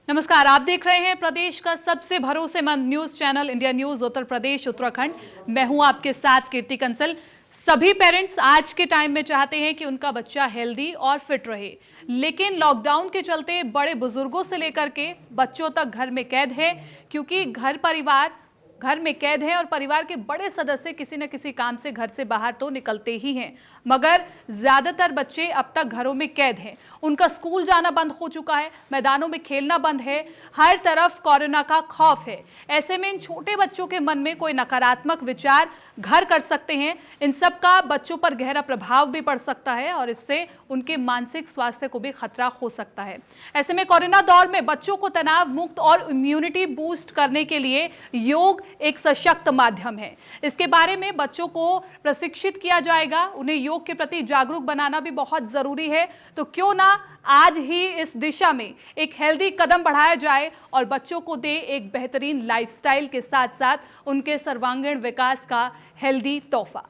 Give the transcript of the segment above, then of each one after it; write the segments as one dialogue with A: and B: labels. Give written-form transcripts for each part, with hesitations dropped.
A: नमस्कार, आप देख रहे हैं प्रदेश का सबसे भरोसेमंद news channel India news Uttar Pradesh Uttarakhand. मैं हूं आपके साथ कीर्ति कंसल। सभी पेरेंट्स आज के टाइम में चाहते हैं कि उनका बच्चा हेल्दी और फिट रहे, लेकिन लॉकडाउन के चलते बड़े बुजुर्गों से लेकर के बच्चों तक घर में कैद है, क्योंकि घर में कैद है और परिवार के बड़े सदस्य किसी न किसी काम से घर से बाहर तो निकलते ही हैं, मगर ज्यादातर बच्चे अब तक घरों में कैद हैं। उनका स्कूल जाना बंद हो चुका है, मैदानों में खेलना बंद है, हर तरफ कोरोना का खौफ है। ऐसे में इन छोटे बच्चों के मन में कोई नकारात्मक विचार घर कर सकते हैं। इन सब का बच्चों पर गहरा प्रभाव भी पड़ सकता है और इससे उनके मानसिक स्वास्थ्य को भी खतरा हो सकता है। ऐसे में कोरोना दौर में बच्चों को तनाव मुक्त और इम्यूनिटी बूस्ट करने के लिए योग एक सशक्त माध्यम है। इसके बारे में बच्चों को प्रशिक्षित किया जाएगा। उन्हें योग के प्रति जागरूक बनाना भी बहुत जरूरी है। तो क्यों ना आज ही इस दिशा में एक हेल्दी कदम बढ़ाया जाए और बच्चों को दे एक बेहतरीन लाइफस्टाइल के साथ साथ उनके सर्वांगीण विकास का हेल्दी तोहफा।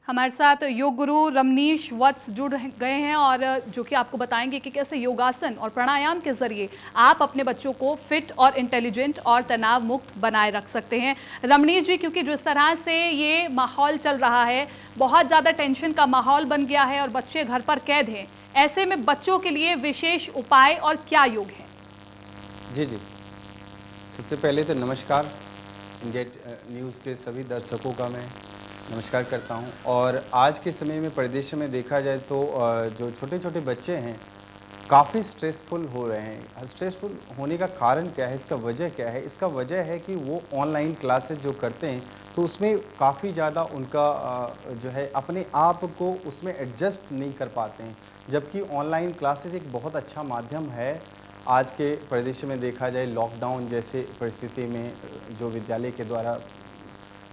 A: हमारे साथ योग गुरु रमनीश वत्स जुड़ गए हैं और जो कि आपको बताएंगे कि कैसे योगासन और प्राणायाम के जरिए आप अपने बच्चों को फिट और इंटेलिजेंट और तनाव मुक्त बनाए रख सकते हैं। रमनीश जी, क्योंकि जिस तरह से ये माहौल चल रहा है, बहुत ज़्यादा टेंशन का माहौल बन गया है और बच्चे घर पर कैद हैं, ऐसे में बच्चों के लिए विशेष उपाय और क्या योग है?
B: जी जी, सबसे पहले तो नमस्कार। इंडिया न्यूज़ के सभी दर्शकों का मैं नमस्कार करता हूं। और आज के समय में परिदृश्य में देखा जाए तो जो छोटे छोटे बच्चे हैं काफ़ी स्ट्रेसफुल हो रहे हैं। स्ट्रेसफुल होने का कारण क्या है, इसका वजह क्या है? इसका वजह है कि वो ऑनलाइन क्लासेस जो करते हैं तो उसमें काफ़ी ज़्यादा उनका जो है अपने आप को उसमें एडजस्ट नहीं कर पाते हैं, जबकि ऑनलाइन क्लासेस एक बहुत अच्छा माध्यम है। आज के परिदृश्य में देखा जाए लॉकडाउन जैसे परिस्थिति में जो विद्यालय के द्वारा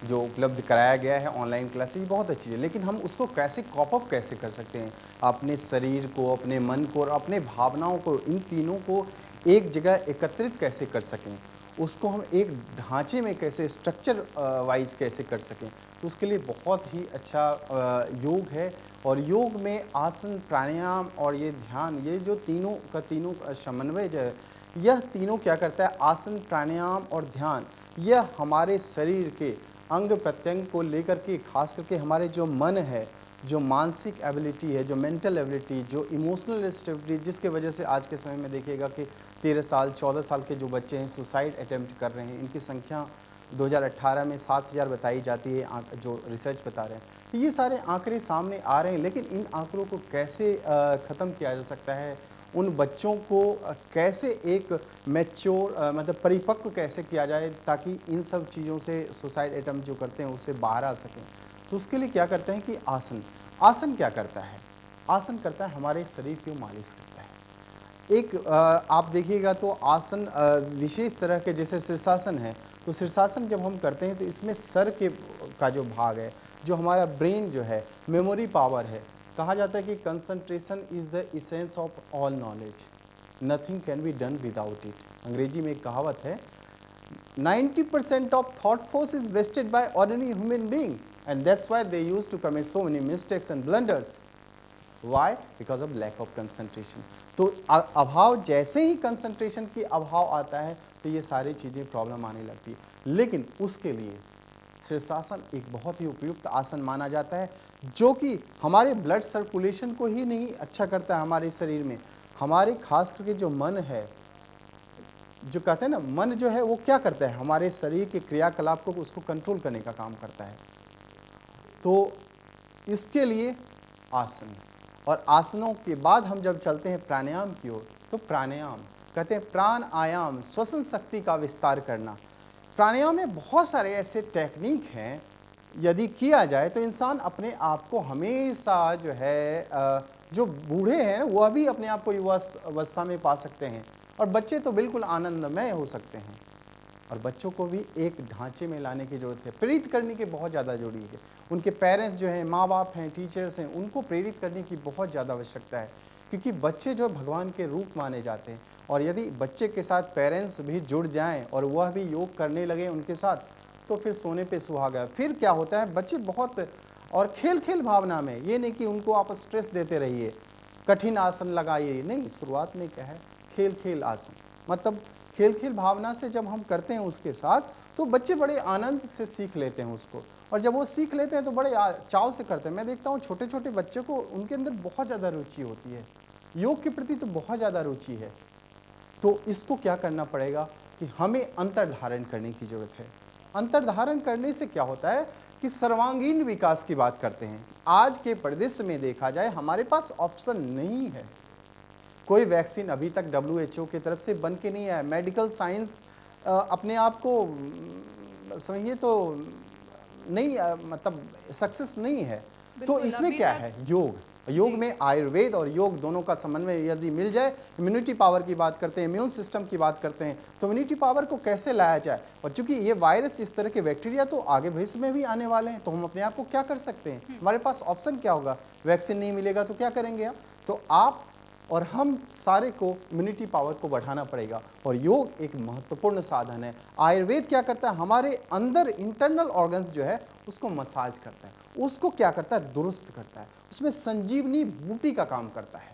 B: जो उपलब्ध कराया गया है ऑनलाइन क्लासेस बहुत अच्छी है, लेकिन हम उसको कैसे कॉप अप कैसे कर सकते हैं? अपने शरीर को, अपने मन को और अपने भावनाओं को, इन तीनों को एक जगह एकत्रित कैसे कर सकें, उसको हम एक ढांचे में कैसे स्ट्रक्चर वाइज कैसे कर सकें, तो उसके लिए बहुत ही अच्छा योग है। और योग में आसन, प्राणायाम और ये ध्यान, ये जो तीनों का समन्वय जो है, यह तीनों क्या करता है? आसन, प्राणायाम और ध्यान, यह हमारे शरीर के अंग प्रत्यंग को लेकर के, खास करके हमारे जो मन है, जो मानसिक एबिलिटी है, जो मेंटल एबिलिटी, जो इमोशनल स्टेबिलिटी, जिसके वजह से आज के समय में देखिएगा कि 13 साल 14 साल के जो बच्चे हैं सुसाइड अटेम्प्ट कर रहे हैं, इनकी संख्या 2018 में 7000 बताई जाती है, जो रिसर्च बता रहे हैं। तो ये सारे आंकड़े सामने आ रहे हैं, लेकिन इन आंकड़ों को कैसे ख़त्म किया जा सकता है, उन बच्चों को कैसे एक मैच्योर मतलब परिपक्व कैसे किया जाए ताकि इन सब चीज़ों से, सुसाइड अटेम्प्ट जो करते हैं उससे बाहर आ सकें, तो उसके लिए क्या करते हैं कि आसन क्या करता है? आसन करता है हमारे शरीर की मालिश करता है। एक आप देखिएगा तो आसन विशेष तरह के, जैसे शीर्षासन है, तो शीर्षासन जब हम करते हैं तो इसमें सर का जो भाग है, जो हमारा ब्रेन जो है, मेमोरी पावर है, कहा जाता है कि concentration is the essence of all knowledge, nothing can be done without it. अंग्रेजी में एक कहावत है, 90% of thought force is wasted by ordinary human being and that's why they used to commit so many mistakes and blunders. Why? Because of lack of concentration. तो अभाव, जैसे ही concentration की अभाव आता है तो ये सारी चीज़ें प्रॉब्लम आने लगती है। लेकिन उसके लिए शीर्षासन एक बहुत ही उपयुक्त आसन माना जाता है, जो कि हमारे ब्लड सर्कुलेशन को ही नहीं अच्छा करता है हमारे शरीर में, हमारे खास करके जो मन है, जो कहते हैं ना, मन जो है वो क्या करता है? हमारे शरीर के क्रियाकलाप को, उसको कंट्रोल करने का काम करता है। तो इसके लिए आसन, और आसनों के बाद हम जब चलते हैं प्राणायाम की ओर, तो प्राणायाम कहते हैं प्राण आयाम, श्वसन शक्ति का विस्तार करना। प्राणायाम में बहुत सारे ऐसे टेक्निक हैं, यदि किया जाए तो इंसान अपने आप को हमेशा जो है, जो बूढ़े हैं वह भी अपने आप को युवा अवस्था में पा सकते हैं, और बच्चे तो बिल्कुल आनंदमय हो सकते हैं। और बच्चों को भी एक ढांचे में लाने की ज़रूरत है, प्रेरित करने की बहुत ज़्यादा ज़रूरी है। उनके पेरेंट्स जो हैं, माँ बाप हैं, टीचर्स हैं, उनको प्रेरित करने की बहुत ज़्यादा आवश्यकता है, क्योंकि बच्चे जो भगवान के रूप माने जाते हैं। और यदि बच्चे के साथ पेरेंट्स भी जुड़ जाएं और वह भी योग करने लगे उनके साथ, तो फिर सोने पे सुहागा। फिर क्या होता है, बच्चे बहुत और खेल खेल भावना में, ये नहीं कि उनको आप स्ट्रेस देते रहिए, कठिन आसन लगाइए, नहीं, शुरुआत में क्या है, खेल खेल आसन, मतलब खेल खेल भावना से जब हम करते हैं उसके साथ, तो बच्चे बड़े आनंद से सीख लेते हैं उसको। और जब वो सीख लेते हैं तो बड़े चाव से करते हैं। मैं देखता हूँ छोटे छोटे बच्चे को, उनके अंदर बहुत ज़्यादा रुचि होती है, योग के प्रति तो बहुत ज़्यादा रुचि है। तो इसको क्या करना पड़ेगा कि हमें अंतर्धारण करने की ज़रूरत है। अंतर्धारण करने से क्या होता है कि सर्वांगीण विकास की बात करते हैं। आज के परिदृश्य में देखा जाए, हमारे पास ऑप्शन नहीं है, कोई वैक्सीन अभी तक WHO की तरफ से बन के नहीं आया। मेडिकल साइंस अपने आप को समझिए तो नहीं, मतलब सक्सेस नहीं है। तो
A: बिल्कुल,
B: इसमें
A: अभी
B: क्या
A: तक
B: है, योग, योग
A: जी।
B: में आयुर्वेद और योग दोनों का समन्वय यदि मिल जाए, इम्यूनिटी पावर की बात करते हैं, इम्यून सिस्टम की बात करते हैं, तो इम्यूनिटी पावर को कैसे लाया जाए। और चूंकि ये वायरस, इस तरह के बैक्टीरिया तो आगे भविष्य में भी आने वाले हैं, तो हम अपने आप को क्या कर सकते हैं, हमारे पास ऑप्शन क्या होगा, वैक्सीन नहीं मिलेगा तो क्या करेंगे आप, तो आप और हम सारे को इम्यूनिटी पावर को बढ़ाना पड़ेगा। और योग एक महत्वपूर्ण साधन है। आयुर्वेद क्या करता है, हमारे अंदर इंटरनल ऑर्गन्स जो है उसको मसाज करता है, उसको क्या करता है, दुरुस्त करता है, उसमें संजीवनी बूटी का काम करता है।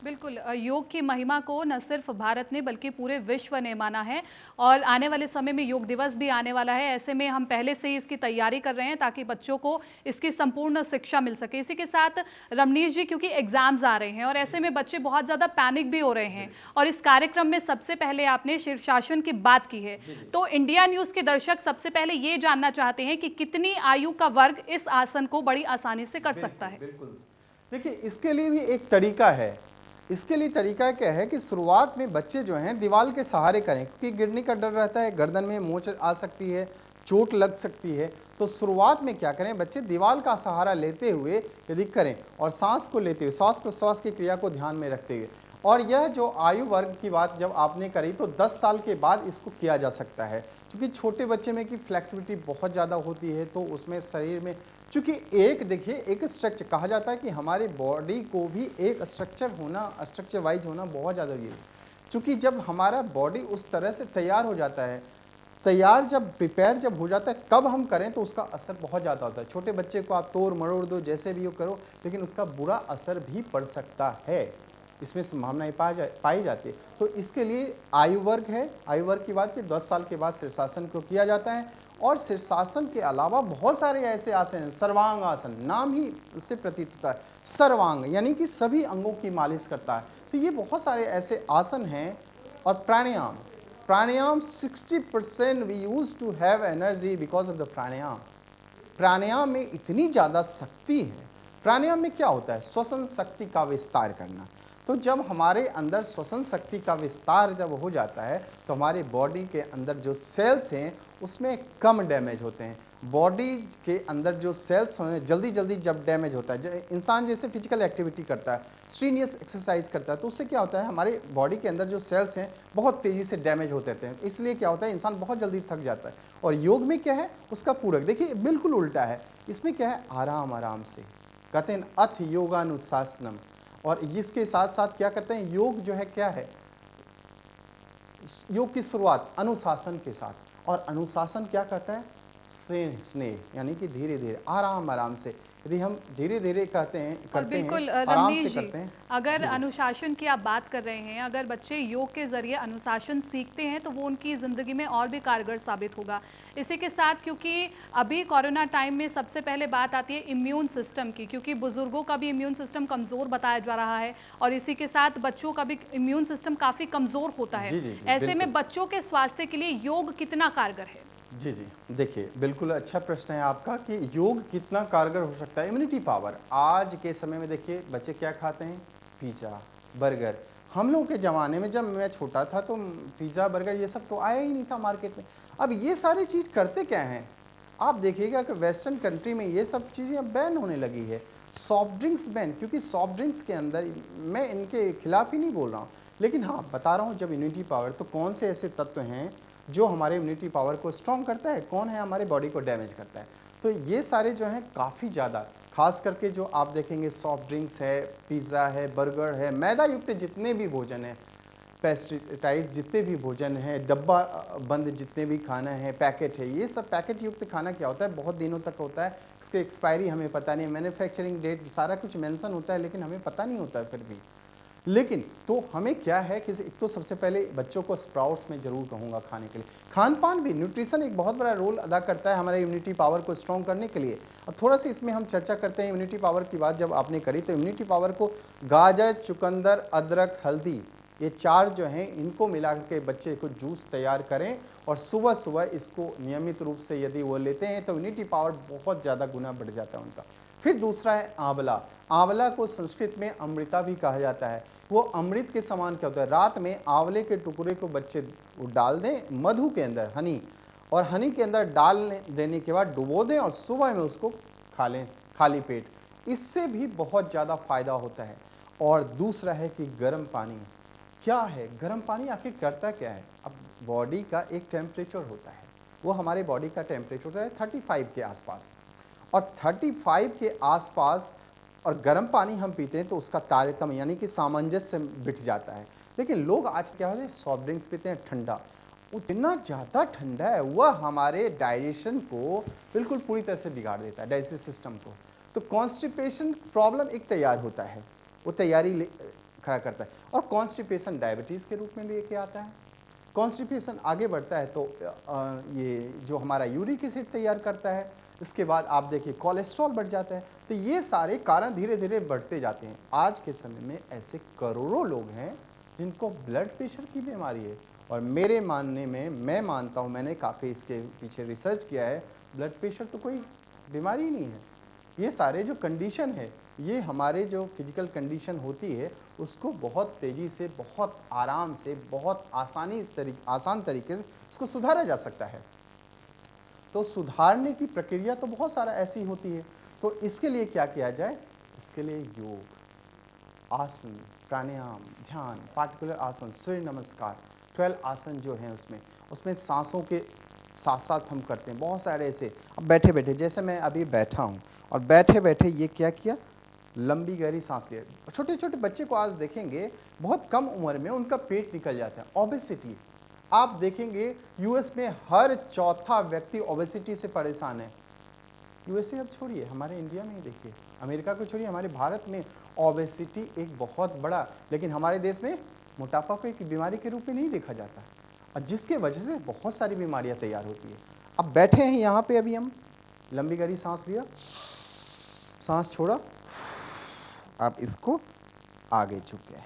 A: बिल्कुल, योग की महिमा को न सिर्फ भारत ने बल्कि पूरे विश्व ने माना है और आने वाले समय में योग दिवस भी आने वाला है। ऐसे में हम पहले से ही इसकी तैयारी कर रहे हैं ताकि बच्चों को इसकी संपूर्ण शिक्षा मिल सके। इसी के साथ रमनीश जी, क्योंकि एग्जाम्स आ रहे हैं और ऐसे में बच्चे बहुत ज़्यादा पैनिक भी हो रहे हैं और इस कार्यक्रम में सबसे पहले आपने शीर्षासन की बात की है, तो इंडिया न्यूज़ के दर्शक सबसे पहले ये जानना चाहते हैं कि कितनी आयु का वर्ग इस आसन को बड़ी आसानी से कर सकता है।
B: बिल्कुल, देखिए इसके लिए भी एक तरीका है। इसके लिए तरीका क्या है कि शुरुआत में बच्चे जो हैं दीवार के सहारे करें, क्योंकि गिरने का डर रहता है, गर्दन में मोच आ सकती है, चोट लग सकती है। तो शुरुआत में क्या करें, बच्चे दीवार का सहारा लेते हुए यदि करें और सांस को लेते हुए, श्वास प्रश्वास की क्रिया को ध्यान में रखते हुए। और यह जो आयु वर्ग की बात जब आपने करी, तो 10 साल के बाद इसको किया जा सकता है, क्योंकि छोटे बच्चे में की फ्लेक्सिबिलिटी बहुत ज़्यादा होती है, तो उसमें शरीर में चूँकि एक देखिए एक स्ट्रक्चर कहा जाता है कि हमारी बॉडी को भी एक स्ट्रक्चर होना, स्ट्रक्चर वाइज होना बहुत ज़्यादा जरूरी है। चूँकि जब हमारा बॉडी उस तरह से तैयार हो जाता है, तैयार जब प्रिपेयर जब हो जाता है, तब हम करें तो उसका असर बहुत ज़्यादा होता है। छोटे बच्चे को आप तोड़ मरोड़ दो, जैसे भी वो करो, लेकिन उसका बुरा असर भी पड़ सकता है, इसमें संभावनाएं पाई जाती है। तो इसके लिए आयु वर्ग है, आयु वर्ग की बात की 10 साल के बाद शीर्षासन को किया जाता है। और शीर्षासन के अलावा बहुत सारे ऐसे आसन हैं, सर्वांग आसन, नाम ही उससे प्रतीत होता है, सर्वांग यानी कि सभी अंगों की मालिश करता है। तो ये बहुत सारे ऐसे आसन हैं। और pranayama, pranayama 60% we use to have energy because of the pranayama. Pranayama में इतनी ज़्यादा शक्ति है। प्राणायाम में क्या होता है, श्वसन शक्ति का विस्तार करना। तो जब हमारे अंदर श्वसन शक्ति का विस्तार जब हो जाता है, तो हमारे बॉडी के अंदर जो सेल्स हैं उसमें कम डैमेज होते हैं। बॉडी के अंदर जो सेल्स हैं जल्दी जल्दी जब डैमेज होता है, इंसान जैसे फिजिकल एक्टिविटी करता है, स्ट्रीनियस एक्सरसाइज करता है, तो उससे क्या होता है, हमारे बॉडी के अंदर जो सेल्स हैं बहुत तेज़ी से डैमेज होते रहते हैं। इसलिए क्या होता है, इंसान बहुत जल्दी थक जाता है। और योग में क्या है, उसका पूरक देखिए बिल्कुल उल्टा है। इसमें क्या है, आराम आराम से कहते हैं अथ योगानुशासनम। और इसके साथ साथ क्या करते हैं, योग जो है क्या है, योग की शुरुआत अनुशासन के साथ, और अनुशासन क्या करता है, स्नेह स्नेह यानी कि धीरे धीरे आराम आराम से, यदि हम धीरे धीरे कहते हैं
A: और
B: करते
A: बिल्कुल
B: हैं, आराम
A: रमनीश
B: से
A: जी,
B: करते हैं।
A: अगर
B: जी,
A: अनुशासन की आप बात कर रहे हैं, अगर बच्चे योग के जरिए अनुशासन सीखते हैं तो वो उनकी ज़िंदगी में और भी कारगर साबित होगा। इसी के साथ, क्योंकि अभी कोरोना टाइम में सबसे पहले बात आती है इम्यून सिस्टम की, क्योंकि बुजुर्गों का भी इम्यून सिस्टम कमज़ोर बताया जा रहा है और इसी के साथ बच्चों का भी इम्यून सिस्टम काफ़ी कमज़ोर होता है।
B: जी, जी, जी,
A: ऐसे में
B: बिल्कुल।
A: बच्चों के स्वास्थ्य के लिए योग कितना कारगर है?
B: जी जी, देखिए बिल्कुल अच्छा प्रश्न है आपका कि योग कितना कारगर हो सकता है। इम्यूनिटी पावर आज के समय में देखिए बच्चे क्या खाते हैं, पिज़्ज़ा बर्गर। हम लोगों के ज़माने में जब मैं छोटा था तो पिज़्ज़ा बर्गर ये सब तो आया ही नहीं था मार्केट में। अब ये सारी चीज़ करते क्या हैं, आप देखिएगा कि वेस्टर्न कंट्री में ये सब चीज़ें अब बैन होने लगी है। सॉफ्ट ड्रिंक्स बैन, क्योंकि सॉफ्ट ड्रिंक्स के अंदर, मैं इनके खिलाफ ही नहीं बोल रहा हूँ, लेकिन हाँ बता रहा हूँ, जब इम्यूनिटी पावर, तो कौन से ऐसे तत्व हैं जो हमारे इम्यूनिटी पावर को स्ट्रॉन्ग करता है, कौन है हमारे बॉडी को डैमेज करता है। तो ये सारे जो हैं काफ़ी ज़्यादा, खास करके जो आप देखेंगे सॉफ्ट ड्रिंक्स है, पिज़्ज़ा है, बर्गर है, मैदा युक्त जितने भी भोजन है, पेस्टिसाइड्स जितने भी भोजन है, डब्बा बंद जितने भी खाना है, पैकेट है, ये सब पैकेट युक्त खाना क्या होता है, बहुत दिनों तक होता है, इसके एक्सपायरी हमें पता नहीं, मैन्युफैक्चरिंग डेट सारा कुछ मेंशन होता है, लेकिन हमें पता नहीं होता है फिर भी। लेकिन तो हमें क्या है कि एक तो सबसे पहले बच्चों को स्प्राउट्स में ज़रूर कहूँगा खाने के लिए। खान पान भी, न्यूट्रिशन एक बहुत बड़ा रोल अदा करता है हमारे इम्यूनिटी पावर को स्ट्रॉन्ग करने के लिए। अब थोड़ा सा इसमें हम चर्चा करते हैं इम्यूनिटी पावर की बात जब आपने करी, तो इम्यूनिटी पावर को गाजर, चुकंदर, अदरक, हल्दी, ये 4 जो हैं इनको मिला के बच्चे को जूस तैयार करें और सुबह सुबह इसको नियमित रूप से यदि वो लेते हैं तो इम्यूनिटी पावर बहुत ज़्यादा गुना बढ़ जाता है उनका। फिर दूसरा है आंवला। आंवला को संस्कृत में अमृता भी कहा जाता है। वो अमृत के समान क्या होता है, रात में आंवले के टुकड़े को बच्चे डाल दें मधु के अंदर, हनी, और हनी के अंदर डाल देने के बाद डुबो दें और सुबह में उसको खा लें खाली पेट। इससे भी बहुत ज़्यादा फ़ायदा होता है। और दूसरा है कि गर्म पानी। क्या है गर्म पानी, आखिर करता क्या है? अब बॉडी का एक टेम्परेचर होता है, वो हमारे बॉडी का टेम्परेचर होता है 35 के आसपास, और 35 के आसपास और गर्म पानी हम पीते हैं तो उसका तारतम्य यानी कि सामंजस्य बिठ जाता है। लेकिन लोग आज क्या होते हैं, सॉफ्ट ड्रिंक्स पीते हैं ठंडा, उतना ज़्यादा ठंडा है वह हमारे डाइजेशन को बिल्कुल पूरी तरह से बिगाड़ देता है, डाइजेस्टिव सिस्टम को। तो कॉन्स्टिपेशन प्रॉब्लम एक तैयार होता है, वो तैयारी खड़ा करता है, और कॉन्स्टिपेशन डायबिटीज़ के रूप में लेके आता है। कॉन्स्टिपेशन आगे बढ़ता है तो ये जो हमारा यूरिक एसिड तैयार करता है, इसके बाद आप देखिए कोलेस्ट्रॉल बढ़ जाता है। तो ये सारे कारण धीरे धीरे बढ़ते जाते हैं। आज के समय में ऐसे करोड़ों लोग हैं जिनको ब्लड प्रेशर की बीमारी है, और मेरे मानने में, मैं मानता हूँ, मैंने काफ़ी इसके पीछे रिसर्च किया है, ब्लड प्रेशर तो कोई बीमारी ही नहीं है। ये सारे जो कंडीशन है, ये हमारे जो फिजिकल कंडीशन होती है उसको बहुत तेज़ी से, बहुत आराम से, बहुत आसान तरीके से उसको सुधारा जा सकता है। तो सुधारने की प्रक्रिया तो बहुत सारा ऐसी होती है। तो इसके लिए क्या किया जाए, इसके लिए योग, आसन, प्राणायाम, ध्यान, पार्टिकुलर आसन, सूर्य नमस्कार, 12 आसन जो हैं उसमें सांसों के साथ साथ हम करते हैं बहुत सारे ऐसे। अब बैठे बैठे, जैसे मैं अभी बैठा हूँ और बैठे बैठे ये क्या किया, लंबी गहरी सांस लिए। छोटे छोटे बच्चे को आज देखेंगे बहुत कम उम्र में उनका पेट निकल जाता है, ओबेसिटी। आप देखेंगे यूएस में हर चौथा व्यक्ति ओबेसिटी से परेशान है। यूएसए अब छोड़िए, हमारे इंडिया में ही देखिए, अमेरिका को छोड़िए, हमारे भारत में ओबेसिटी एक बहुत बड़ा, लेकिन हमारे देश में मोटापा को एक बीमारी के रूप में नहीं देखा जाता, और जिसके वजह से बहुत सारी बीमारियां तैयार होती है। अब बैठे हैं यहाँ पे, अभी हम लंबी गहरी सांस लिया, सांस छोड़ा, आप इसको आगे झुक गए।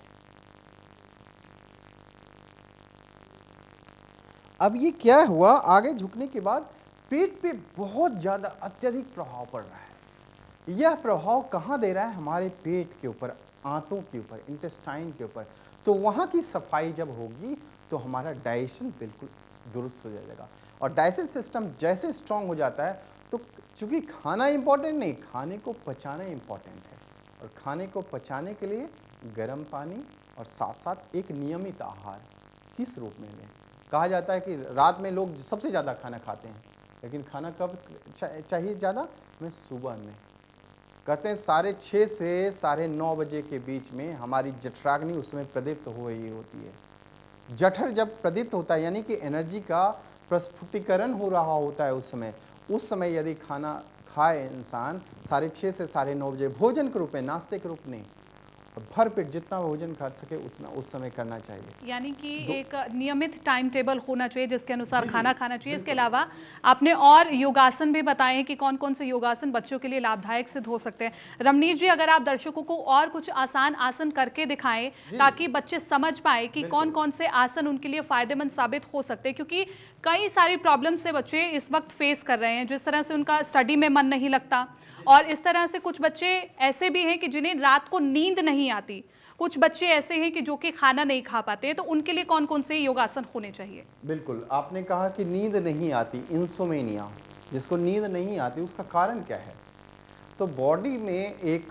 B: अब ये क्या हुआ, आगे झुकने के बाद पेट पे बहुत ज़्यादा अत्यधिक प्रभाव पड़ रहा है। यह प्रभाव कहाँ दे रहा है, हमारे पेट के ऊपर, आंतों के ऊपर, इंटेस्टाइन के ऊपर। तो वहाँ की सफाई जब होगी तो हमारा डाइजेशन बिल्कुल दुरुस्त हो जाएगा, और डाइजेस्टिव सिस्टम जैसे स्ट्रांग हो जाता है तो चूँकि खाना इंपॉर्टेंट नहीं, खाने को पचाना इंपॉर्टेंट है, और खाने को पचाने के लिए गर्म पानी और साथ साथ एक नियमित आहार किस रूप में लें। कहा जाता है कि रात में लोग सबसे ज़्यादा खाना खाते हैं, लेकिन खाना कब चाहिए ज़्यादा, हमें सुबह में। कहते हैं 6:30 से 9:30 बजे के बीच में हमारी जठराग्नि उस समय प्रदीप्त हो रही होती है। जठर जब प्रदीप्त होता है यानी कि एनर्जी का प्रस्फुटीकरण हो रहा होता है, उस समय यदि खाना खाए इंसान 6:30 से 9:30 बजे, भोजन के रूप में, नाश्ते के रूप में, भर पेट जितना भोजन खा सके उतना उस समय करना चाहिए।
A: यानी कि एक नियमित टाइम टेबल होना चाहिए जिसके अनुसार खाना खाना चाहिए। इसके अलावा आपने और योगासन भी बताए हैं कि कौन कौन से योगासन बच्चों के लिए लाभदायक सिद्ध हो सकते हैं। रमनीश जी, अगर आप दर्शकों को और कुछ आसान आसन करके दिखाएं ताकि बच्चे समझ पाए कि कौन कौन से आसन उनके लिए फायदेमंद साबित हो सकते हैं, क्योंकि कई सारी प्रॉब्लम से बच्चे इस वक्त फेस कर रहे हैं। जिस तरह से उनका स्टडी में मन नहीं लगता, और इस तरह से कुछ बच्चे ऐसे भी हैं कि जिन्हें रात को नींद नहीं आती, कुछ बच्चे ऐसे हैं कि जो कि खाना नहीं खा पाते, तो उनके लिए कौन कौन से योगासन होने चाहिए?
B: बिल्कुल, आपने कहा कि नींद नहीं आती, इंसोमेनिया, जिसको नींद नहीं आती उसका कारण क्या है? तो बॉडी में एक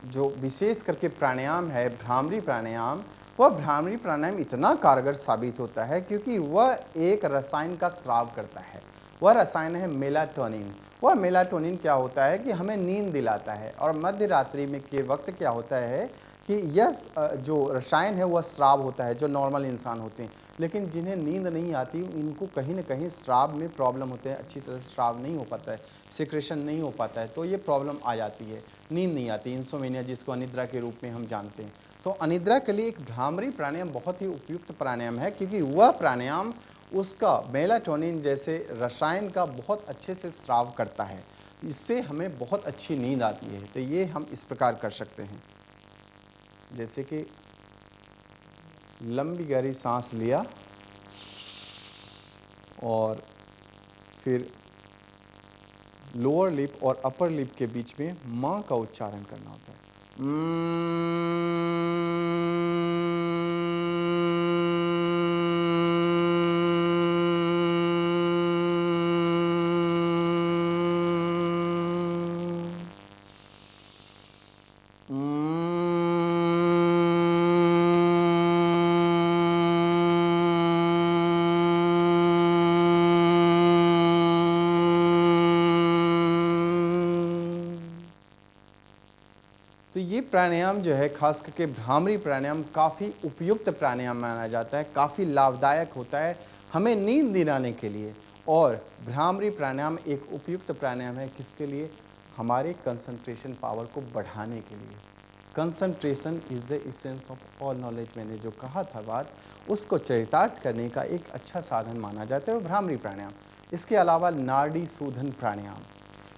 B: जो विशेष करके प्राणायाम है, भ्रामरी प्राणायाम, वह भ्रामरी प्राणायाम इतना कारगर साबित होता है क्योंकि वह एक रसायन का स्राव करता है। वह रसायन है मेलाटोनिन। वह मेलाटोनिन क्या होता है कि हमें नींद दिलाता है, और मध्य रात्रि में के वक्त क्या होता है कि यह जो रसायन है वह स्राव होता है, जो नॉर्मल इंसान होते हैं। लेकिन जिन्हें नींद नहीं आती इनको कहीं न कहीं स्राव में प्रॉब्लम होते हैं, अच्छी तरह से स्राव नहीं हो पाता है, सिक्रेशन नहीं हो पाता है, तो ये प्रॉब्लम आ जाती है, नींद नहीं आती, इंसोमेनिया जिसको अनिद्रा के रूप में हम जानते हैं। तो अनिद्रा के लिए एक भ्रामरी प्राणायाम बहुत ही उपयुक्त प्राणायाम है क्योंकि वह प्राणायाम उसका मेलाटोनिन जैसे रसायन का बहुत अच्छे से स्राव करता है। इससे हमें बहुत अच्छी नींद आती है। तो ये हम इस प्रकार कर सकते हैं, जैसे कि लंबी गहरी सांस लिया और फिर लोअर लिप और अपर लिप के बीच में माँ का उच्चारण करना होता है। तो ये प्राणायाम जो है खास करके भ्रामरी प्राणायाम काफ़ी उपयुक्त प्राणायाम माना जाता है, काफ़ी लाभदायक होता है हमें नींद दिलाने के लिए। और भ्रामरी प्राणायाम एक उपयुक्त प्राणायाम है किसके लिए? हमारे कंसंट्रेशन पावर को बढ़ाने के लिए। Concentration is the essence of all knowledge, मैंने जो कहा था बात, उसको चरितार्थ करने का एक अच्छा साधन माना जाता है वो भ्रामरी प्राणायाम। इसके अलावा नाड़ी शोधन प्राणायाम,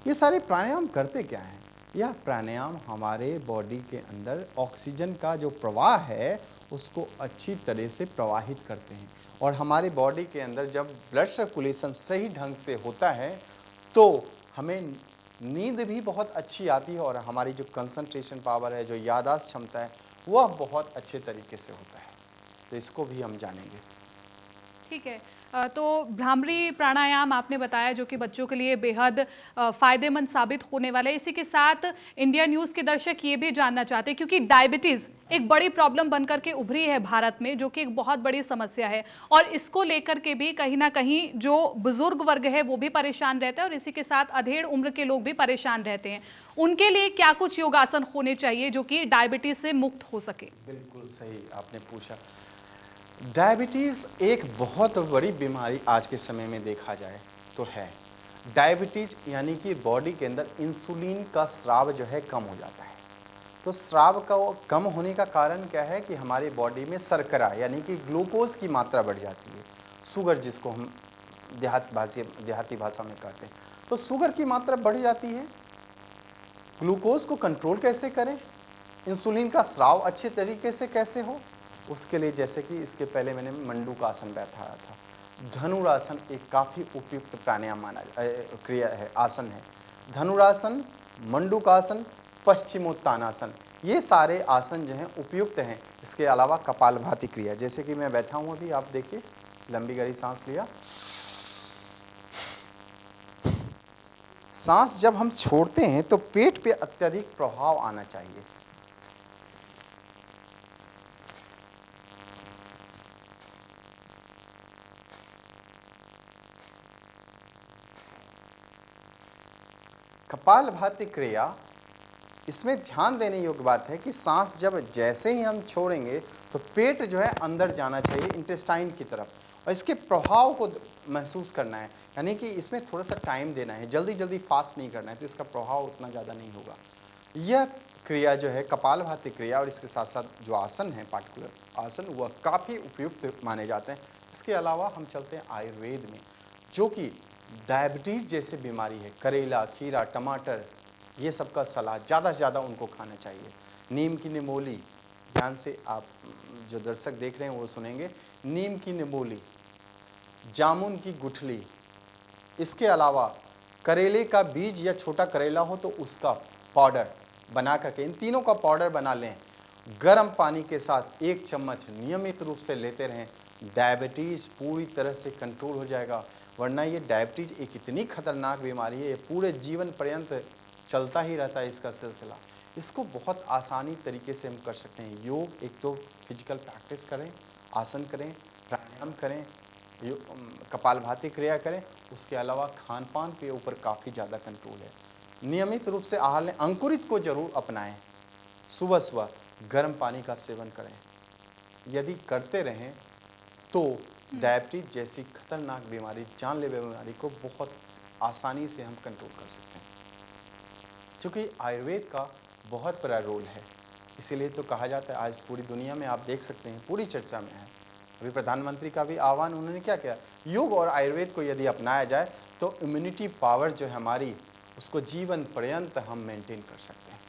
B: ये सारे प्राणायाम करते क्या हैं? यह प्राणायाम हमारे बॉडी के अंदर ऑक्सीजन का जो प्रवाह है उसको अच्छी तरह से प्रवाहित करते हैं, और हमारे बॉडी के अंदर जब ब्लड सर्कुलेशन सही ढंग से होता है तो हमें नींद भी बहुत अच्छी आती है, और हमारी जो कंसंट्रेशन पावर है, जो याददाश्त क्षमता है, वह बहुत अच्छे तरीके से होता है। तो इसको भी हम जानेंगे।
A: ठीक है। तो भ्रामरी प्राणायाम आपने बताया जो कि बच्चों के लिए बेहद फायदेमंद साबित होने वाला है। इसी के साथ इंडिया न्यूज़ के दर्शक ये भी जानना चाहते हैं क्योंकि डायबिटीज़ एक बड़ी प्रॉब्लम बनकर के उभरी है भारत में, जो कि एक बहुत बड़ी समस्या है, और इसको लेकर के भी कहीं ना कहीं जो बुजुर्ग वर्ग है वो भी परेशान रहता है, और इसी के साथ अधेड़ उम्र के लोग भी परेशान रहते हैं। उनके लिए क्या कुछ योगासन होने चाहिए जो कि डायबिटीज़ से मुक्त हो सके?
B: बिल्कुल सही आपने पूछा। डायबिटीज़ एक बहुत बड़ी बीमारी आज के समय में देखा जाए तो है। डायबिटीज़ यानी कि बॉडी के अंदर इंसुलिन का स्राव जो है कम हो जाता है। तो स्राव का कम होने का कारण क्या है कि हमारी बॉडी में शर्करा यानी कि ग्लूकोज की मात्रा बढ़ जाती है, शुगर जिसको हम देहाती भाषा में कहते हैं। तो शुगर की मात्रा बढ़ जाती है। ग्लूकोज को कंट्रोल कैसे करें, इंसुलिन का स्राव अच्छे तरीके से कैसे हो, उसके लिए जैसे कि इसके पहले मैंने मंडूकासन बैठाया था। धनुरासन एक काफ़ी उपयुक्त प्राणायाम माना क्रिया है, आसन है। धनुरासन, मंडूकासन, पश्चिमोत्तानासन, ये सारे आसन जो हैं उपयुक्त हैं। इसके अलावा कपालभाति क्रिया, जैसे कि मैं बैठा हूँ अभी, आप देखिए, लंबी गहरी सांस लिया, सांस जब हम छोड़ते हैं तो पेट पे अत्यधिक प्रभाव आना चाहिए। कपालभाति क्रिया, इसमें ध्यान देने योग्य बात है कि सांस जब जैसे ही हम छोड़ेंगे तो पेट जो है अंदर जाना चाहिए इंटेस्टाइन की तरफ, और इसके प्रभाव को महसूस करना है। यानी कि इसमें थोड़ा सा टाइम देना है, जल्दी जल्दी फास्ट नहीं करना है, तो इसका प्रभाव उतना ज़्यादा नहीं होगा। यह क्रिया जो है कपालभाति क्रिया, और इसके साथ साथ जो आसन है पार्टिकुलर आसन, वह काफ़ी उपयुक्त माने जाते हैं। इसके अलावा हम चलते हैं आयुर्वेद में, जो कि डायबिटीज़ जैसे बीमारी है, करेला, खीरा, टमाटर, ये सब का सलाद ज़्यादा से ज़्यादा उनको खाना चाहिए। नीम की निमोली, ध्यान से आप जो दर्शक देख रहे हैं वो सुनेंगे, नीम की निमोली, जामुन की गुठली, इसके अलावा करेले का बीज या छोटा करेला हो तो उसका पाउडर बना करके, इन तीनों का पाउडर बना लें, गर्म पानी के साथ 1 चम्मच नियमित रूप से लेते रहें, डायबिटीज़ पूरी तरह से कंट्रोल हो जाएगा। वरना ये डायबिटीज़ एक इतनी खतरनाक बीमारी है, ये पूरे जीवन पर्यंत चलता ही रहता है इसका सिलसिला। इसको बहुत आसानी तरीके से हम कर सकते हैं। योग एक तो फिजिकल प्रैक्टिस करें, आसन करें, प्राणायाम करें, कपालभाति क्रिया करें, उसके अलावा खान पान के ऊपर काफ़ी ज़्यादा कंट्रोल है। नियमित रूप से आहार लें, अंकुरित को जरूर अपनाएं, सुबह सुबह गर्म पानी का सेवन करें। यदि करते रहें तो डायबिटीज जैसी खतरनाक बीमारी, जानलेवा बीमारी को बहुत आसानी से हम कंट्रोल कर सकते हैं। क्योंकि आयुर्वेद का बहुत बड़ा रोल है, इसीलिए तो कहा जाता है, आज पूरी दुनिया में आप देख सकते हैं, पूरी चर्चा में है। अभी प्रधानमंत्री का भी आह्वान उन्होंने क्या किया, योग और आयुर्वेद को यदि अपनाया जाए तो इम्यूनिटी पावर जो है हमारी, उसको जीवन पर्यंत हम मेंटेन कर सकते हैं।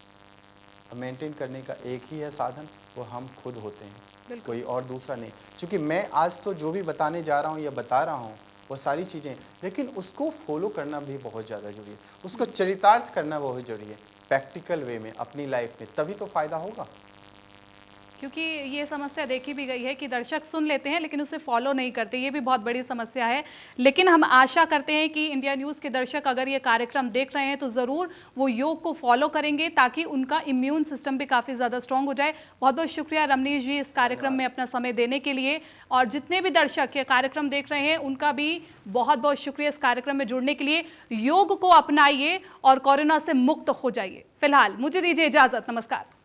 B: और मेंटेन करने का एक ही है साधन, वो हम खुद होते हैं, कोई और दूसरा नहीं। क्योंकि मैं आज तो जो भी बताने जा रहा हूँ या बता रहा हूँ वो सारी चीज़ें, लेकिन उसको फॉलो करना भी बहुत ज़्यादा जरूरी है, उसको चरितार्थ करना बहुत जरूरी है, प्रैक्टिकल वे में अपनी लाइफ में, तभी तो फायदा होगा।
A: क्योंकि ये समस्या देखी भी गई है कि दर्शक सुन लेते हैं लेकिन उसे फॉलो नहीं करते, ये भी बहुत बड़ी समस्या है। लेकिन हम आशा करते हैं कि इंडिया न्यूज़ के दर्शक अगर ये कार्यक्रम देख रहे हैं तो ज़रूर वो योग को फॉलो करेंगे, ताकि उनका इम्यून सिस्टम भी काफ़ी ज़्यादा स्ट्रांग हो जाए। बहुत बहुत शुक्रिया रमनीश जी इस कार्यक्रम में अपना समय देने के लिए, और जितने भी दर्शक ये कार्यक्रम देख रहे हैं उनका भी बहुत बहुत शुक्रिया इस कार्यक्रम में जुड़ने के लिए। योग को अपनाइए और कोरोना से मुक्त हो जाइए। फिलहाल मुझे दीजिए इजाज़त, नमस्कार।